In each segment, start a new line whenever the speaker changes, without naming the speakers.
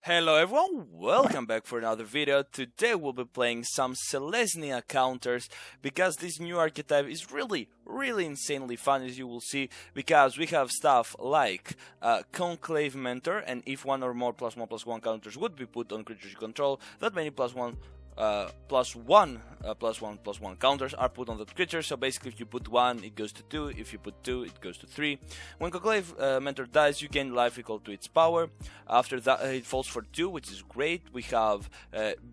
Hello everyone, welcome back for another video. Today we'll be playing some Selesnya counters because this new archetype is really insanely fun, as you will see, because we have stuff like Conclave Mentor, and if one or more +1/+1 counters would be put on creatures you control, that many +1/+1 counters are put on that creature. So basically, if you put 1, it goes to 2. If you put 2, it goes to 3. When Conclave Mentor dies, you gain life equal to its power. After that, it falls for 2, which is great. We have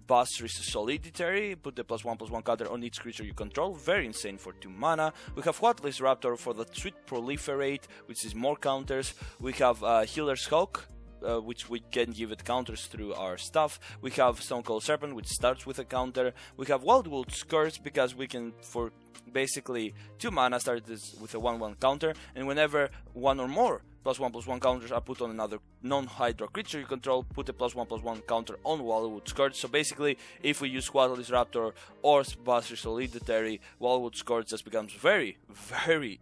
Bustris Soliditary, put the +1/+1 counter on each creature you control. Very insane for 2 mana. We have Whatless Raptor for the sweet Proliferate, which is more counters. We have Healer's Hawk, which we can give it counters through our stuff. We have Stone Cold Serpent, which starts with a counter. We have Wildwood's Curse, because we can, for basically 2 mana, start this with a 1/1 counter, and whenever 1 or more +1/+1 counters are put on another non-Hydra creature you control, put a +1/+1 counter on Wildwood's Curse. So basically, if we use Whatless Raptor or Bustris Soliditary, Wildwood's Curse just becomes very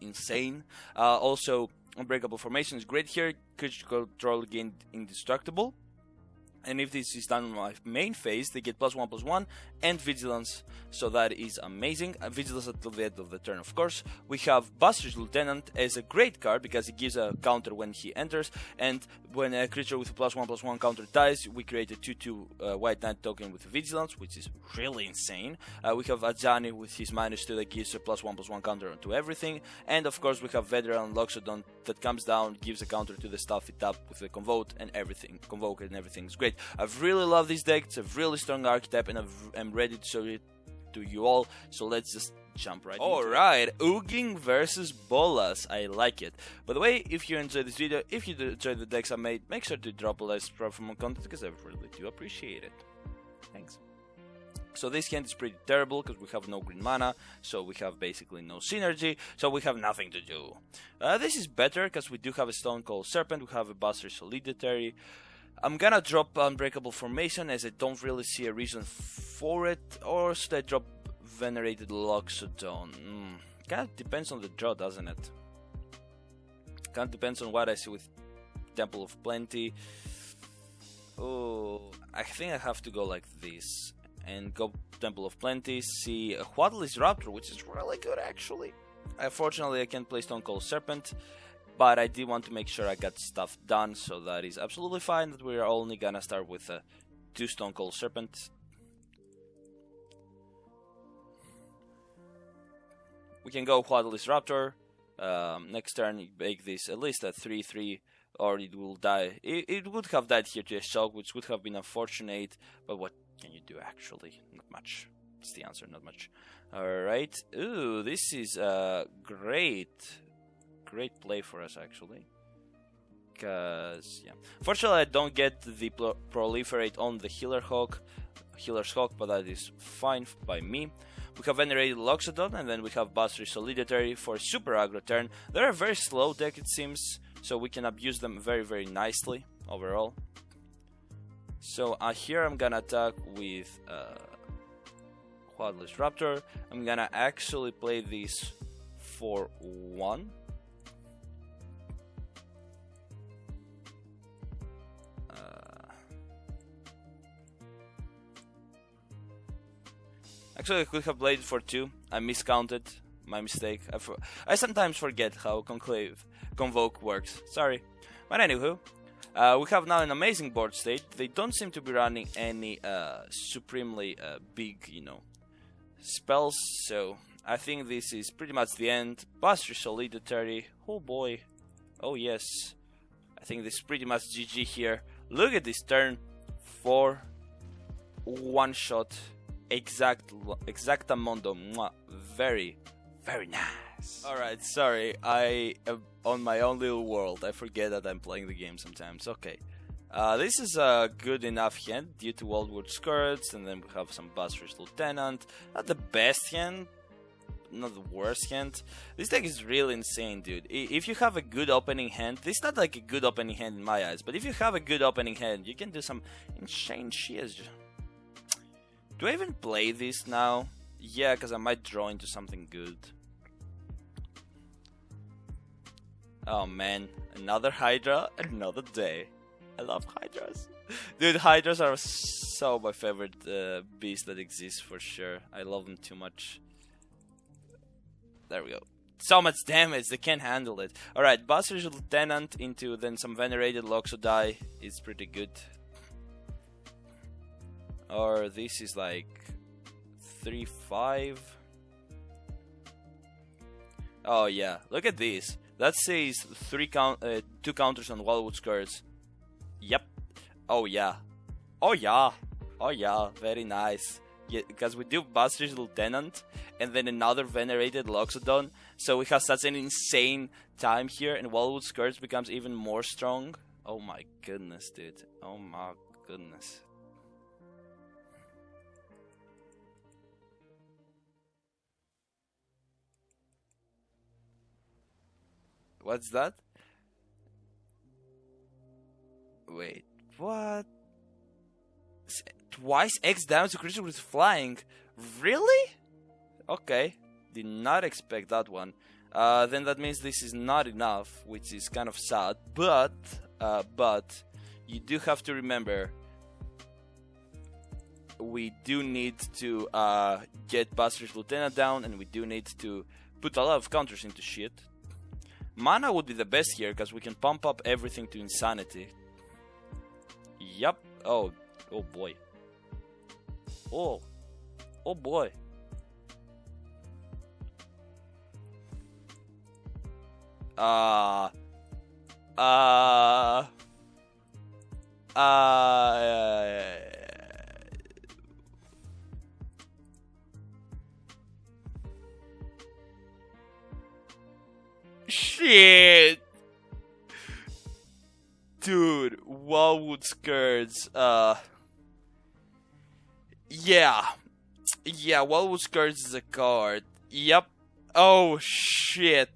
insane. Also, Unbreakable Formation is great here. Creature control gained indestructible. And if this is done on my main phase, they get +1/+1 and Vigilance, so that is amazing. Vigilance until the end of the turn, of course. We have Bustris Lieutenant as a great card because it gives a counter when he enters, and when a creature with a +1/+1 counter dies, we create a 2/2 White Knight token with Vigilance, which is really insane. We have Ajani with his -2 that gives a +1/+1 counter to everything, and of course we have Veteran Loxodon that comes down, gives a counter to the stuff it up with the Convoke and everything is great. I've really loved this deck. It's a really strong archetype, and I'm ready to show it to you all. So let's just jump right in. Alright, Ooging versus Bolas. I like it. By the way, if you enjoyed this video, if you enjoyed the decks I made, make sure to drop a like, subscribe for more content, because I really do appreciate it. Thanks. So this hand is pretty terrible because we have no green mana, so we have basically no synergy, so we have nothing to do. This is better because we do have a Stone Cold Serpent, we have a Bustris Soliditary. I'm gonna drop Unbreakable Formation as I don't really see a reason for it, or should I drop Venerated Loxodon? Kinda depends on the draw, doesn't it? Kinda depends on what I see with Temple of Plenty. Oh, I think I have to go like this and go Temple of Plenty, see a Whatless Raptor, which is really good actually. Unfortunately, I can't play Stone Cold Serpent, but I did want to make sure I got stuff done, so that is absolutely fine that we're only gonna start with 2 Stone Cold Serpent. We can go Whatless Raptor. Next turn, make this at least a 3/3, or it will die. It would have died here to a shock, which would have been unfortunate, but what can you do actually? Not much. That's the answer, not much. Alright. Ooh, this is great play for us actually, because yeah, fortunately I don't get the Proliferate on the Healer's Hawk, but that is fine by me. We have Venerated Loxodon, and then we have Bustris Soliditary for a super aggro turn. They're a very slow deck, it seems, so we can abuse them very nicely overall. So here I'm gonna attack with Whatless Raptor. I'm gonna actually play this for 1. Actually, I could have played it for 2. I miscounted. My mistake. I sometimes forget how Convoke works. Sorry. But anywho, we have now an amazing board state. They don't seem to be running any supremely big, spells. So I think this is pretty much the end. Bustris Soliditary. Oh boy. Oh yes. I think this is pretty much GG here. Look at this turn. 4 1-shot. Exactamundo. Very nice. Alright, sorry. I am on my own little world. I forget that I'm playing the game sometimes. Okay. This is a good enough hand due to Wildwood's Curse, and then we have some Bustris Lieutenant. Not the best hand, not the worst hand. This deck is really insane, dude. If you have a good opening hand, this is not like a good opening hand in my eyes, but if you have a good opening hand, you can do some insane shit. Do I even play this now? Yeah, because I might draw into something good. Oh man, another Hydra, another day. I love Hydras. Dude, Hydras are so my favorite beast that exists for sure. I love them too much. There we go. So much damage, they can't handle it. Alright, Basri's Lieutenant into then some Venerated Loxodai is pretty good. Or this is like 3-5. Oh yeah, look at this. That says 2 counters on Wildwood Skirts. Yep. Oh yeah. Oh yeah. Oh yeah, very nice. Yeah, because we do Basri's Lieutenant and then another Venerated Loxodon, so we have such an insane time here, and Wildwood Skirts becomes even more strong. Oh my goodness, dude. Oh my goodness. What's that? Wait, what? Twice X damage to creature with flying? Really? Okay, did not expect that one. Then that means this is not enough, which is kind of sad. But you do have to remember, we do need to get Basri's Lieutenant down, and we do need to put a lot of counters into shit. Mana would be the best here, because we can pump up everything to insanity. Yup. Oh boy. Oh boy. Shit. Dude, Wildwood Skirts, yeah, Wildwood Skirts is a card. Yep. Oh shit.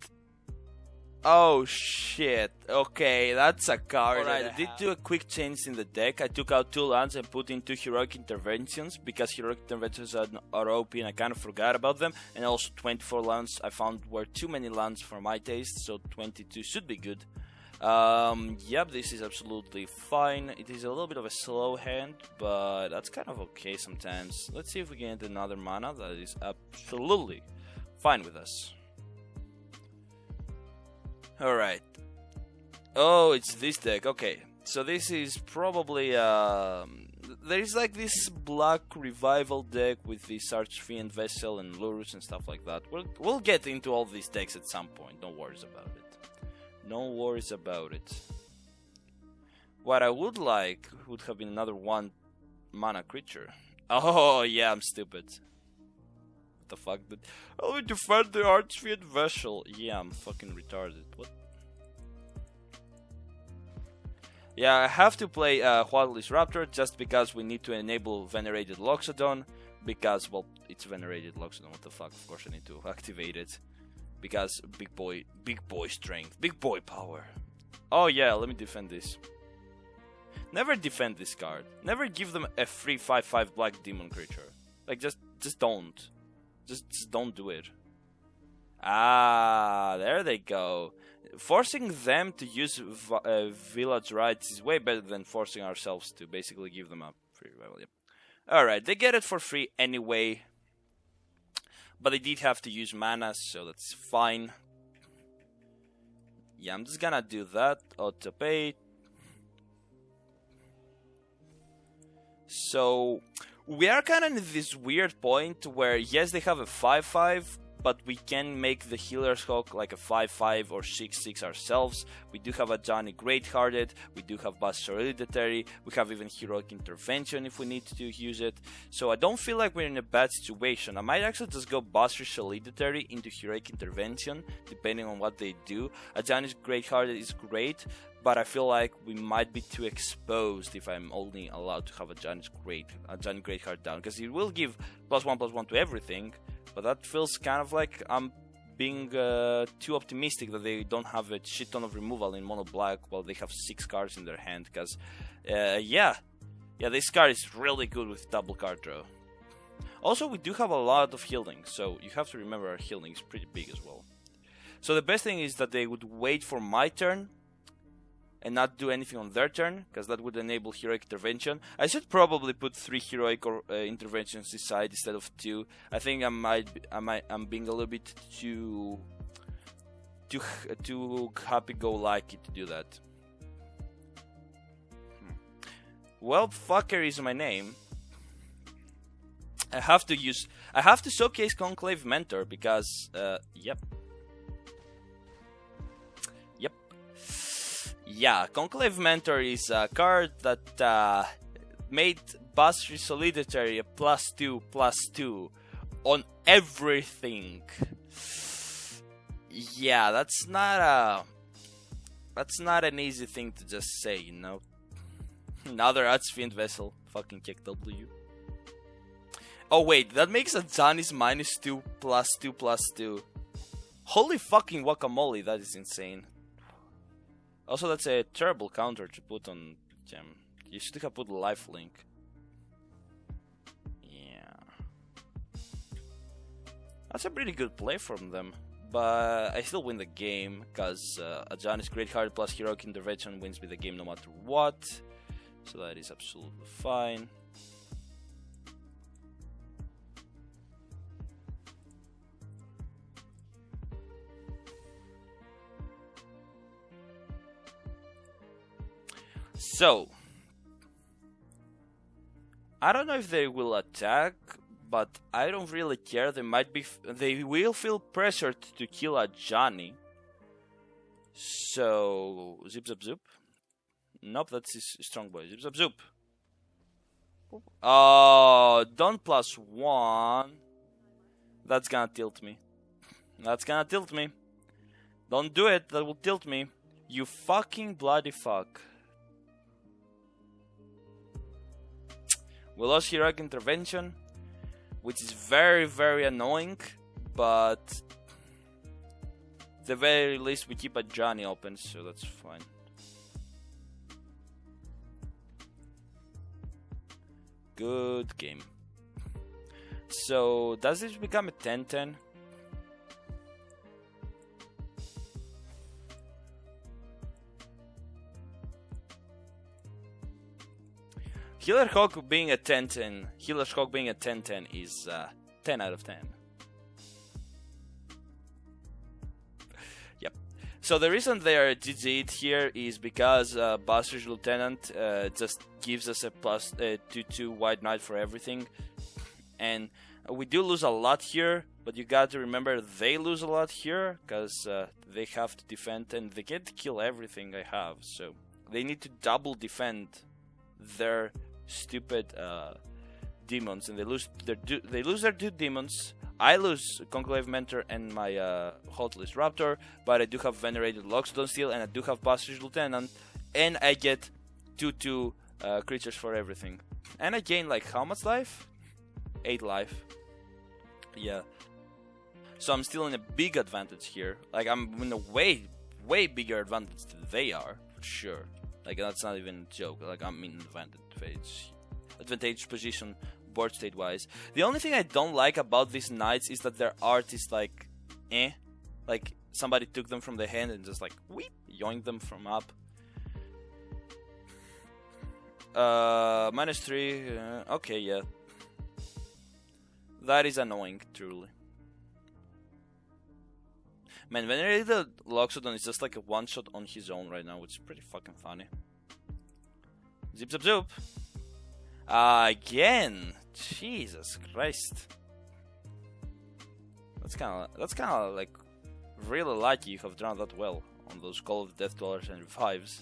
Oh shit. Okay, that's a card. Alright, I did do a quick change in the deck. I took out 2 lands and put in 2 Heroic Interventions, because Heroic Interventions are OP and I kind of forgot about them. And also 24 lands I found were too many lands for my taste, so 22 should be good. Yep, this is absolutely fine. It is a little bit of a slow hand, but that's kind of okay sometimes. Let's see if we can get another mana. That is absolutely fine with us. Alright. Oh, it's this deck. Okay. So this is probably, there is like this black revival deck with this Archfiend Vessel and Lurus and stuff like that. We'll get into all these decks at some point. No worries about it. No worries about it. What I would like would have been another 1 mana creature. Oh, yeah, I'm stupid. What the fuck? Oh, we defend the Archfiend Vessel. Yeah, I'm fucking retarded. What? Yeah, I have to play Wildless Raptor just because we need to enable Venerated Loxodon. Because, well, it's Venerated Loxodon. What the fuck? Of course I need to activate it. Because big boy strength, big boy power. Oh yeah, let me defend this. Never defend this card. Never give them a free 5/5 black demon creature. Like just don't. Just don't do it. Ah, there they go. Forcing them to use village rights is way better than forcing ourselves to basically give them a free revival. Yep. All right, they get it for free anyway. But they did have to use mana, so that's fine. Yeah, I'm just gonna do that. Auto-pay. So, we are kind of in this weird point where, yes, they have a 5/5, but we can make the Healer's Hawk like a 5/5 or 6/6 ourselves. We do have a Johnny Greathearted, we do have Basri's Hereditary, we have even Heroic Intervention if we need to use it. So I don't feel like we're in a bad situation. I might actually just go Basri's Hereditary into Heroic Intervention, depending on what they do. A Johnny Greathearted is great, but I feel like we might be too exposed if I'm only allowed to have a Johnny Greatheart down, because it will give +1/+1 to everything. But that feels kind of like I'm being too optimistic that they don't have a shit ton of removal in mono black while they have 6 cards in their hand. Because, yeah, this card is really good with double card draw. Also, we do have a lot of healing, so you have to remember our healing is pretty big as well. So the best thing is that they would wait for my turn, and not do anything on their turn, because that would enable heroic intervention. I should probably put 3 heroic interventions this side instead of 2. I think I'm being a little bit too happy-go-lucky to do that. Well, fucker is my name. I have to showcase Conclave Mentor because yep. Yeah, Conclave Mentor is a card that made Basri Solidary a +2/+2 on everything. Yeah, that's not an easy thing to just say, you know. Another Archfiend Vessel, fucking kick W. Oh wait, that makes a Johnny's -2/+2/+2. Holy fucking guacamole, that is insane. Also, that's a terrible counter to put on Gem. You should have put lifelink. Yeah. That's a pretty good play from them. But I still win the game, because a Johnny's Great Heart plus Heroic Intervention wins me the game no matter what. So that is absolutely fine. So, I don't know if they will attack, but I don't really care. They will feel pressured to kill a Johnny. So, zip zap zoop. Nope, that's his strong boy. Zip zap zoop. Oh, don't +1. That's gonna tilt me. That's gonna tilt me. Don't do it. That will tilt me. You fucking bloody fuck. We lost Heroic Intervention, which is very, very annoying, but at the very least we keep a Johnny open, so that's fine. Good game. So, does this become a 10-10? Healer Hawk being a 10-10, Healer Hawk being a 10-10 is 10 out of 10. Yep. So the reason they are GG'd here is because Buster's Lieutenant just gives us a +2/2 White Knight for everything. And we do lose a lot here, but you got to remember they lose a lot here, because they have to defend and they can't kill everything I have. So they need to double defend their stupid demons, and they lose their 2 demons. I lose Conclave Mentor and my Hotless Raptor, but I do have Venerated Loxodon still, and I do have Buster's Lieutenant, and I get 2/2 creatures for everything. And I gain like how much life? 8 life. Yeah. So I'm still in a big advantage here. Like I'm in a way bigger advantage than they are, for sure. Like that's not even a joke. Like I'm in advantage position board state wise. The only thing I don't like about these knights is that their art is like like somebody took them from the hand and just like wheep, yoinked them from up. -3. Okay, yeah. That is annoying, truly. Man, Venerated Loxodon is just like a one-shot on his own right now, which is pretty fucking funny. Zip zap zoop. Again! Jesus Christ. That's kinda like really lucky you have drawn that well on those Call of Death Dwellers and Revives.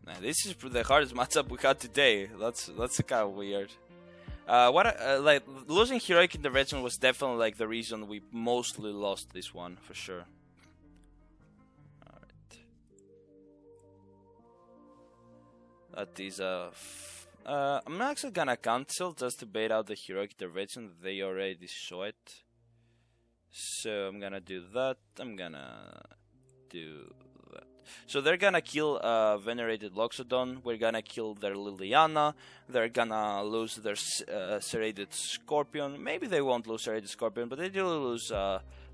Man, this is the hardest matchup we had today. That's kind of weird. Like losing Heroic Intervention was definitely like the reason we mostly lost this one for sure. Alright. That is I'm actually gonna cancel just to bait out the Heroic Intervention. They already saw it. So I'm gonna do that. I'm gonna do that. So they're gonna kill Venerated Loxodon. We're gonna kill their Liliana. They're gonna lose their Serrated Scorpion. Maybe they won't lose Serrated Scorpion, but they do lose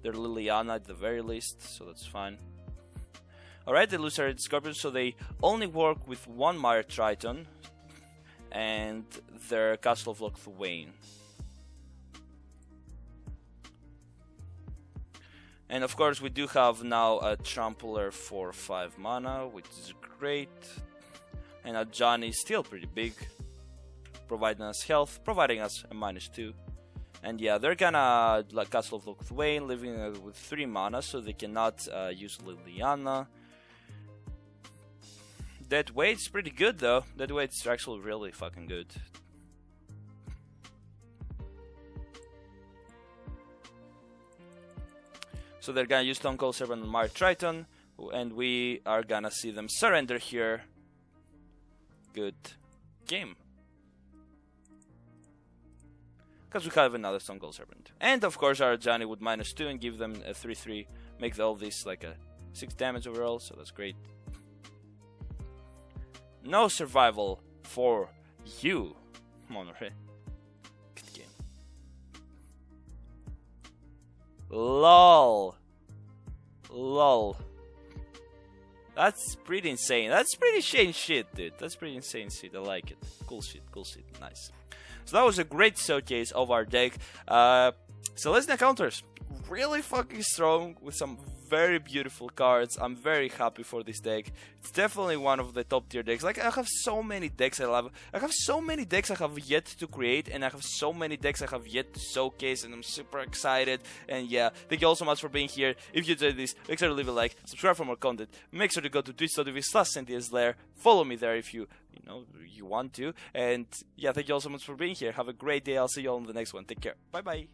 They're Liliana at the very least, so that's fine. Alright, they lose their Scorpions, so they only work with one Mire Triton and their Castle of Locthwain. And of course, we do have now a Trampler for 5 mana, which is great. And a Johnny is still pretty big, providing us health, providing us a -2. And yeah, they're gonna like Castle of Locthwain, living with 3 mana, so they cannot use Liliana. Dead Weight's pretty good though. Dead Weight's actually really fucking good. So they're gonna use Stone Cold Serpent and Mire Triton, and we are gonna see them surrender here. Good game. Because we have another Stone Cold Serpent. And of course our Johnny would -2 and give them a 3/3, make all this like a 6 damage overall, so that's great. No survival for you, Monterey. Good game. LOL. LOL. That's pretty insane. That's pretty insane shit, dude. That's pretty insane shit. I like it. Cool shit, cool shit. Nice. So that was a great showcase of our deck. Selesnya Counters, really fucking strong with some very beautiful cards. I'm very happy for this deck. It's definitely one of the top tier decks. Like, I have so many decks I love. I have so many decks I have yet to create, and I have so many decks I have yet to showcase, and I'm super excited. And yeah, thank you all so much for being here. If you enjoyed this, make sure to leave a like, subscribe for more content. Make sure to go to twitch.tv/SentiensLair. Follow me there if you want to. And yeah, thank you all so much for being here. Have a great day. I'll see you all in the next one. Take care. Bye bye.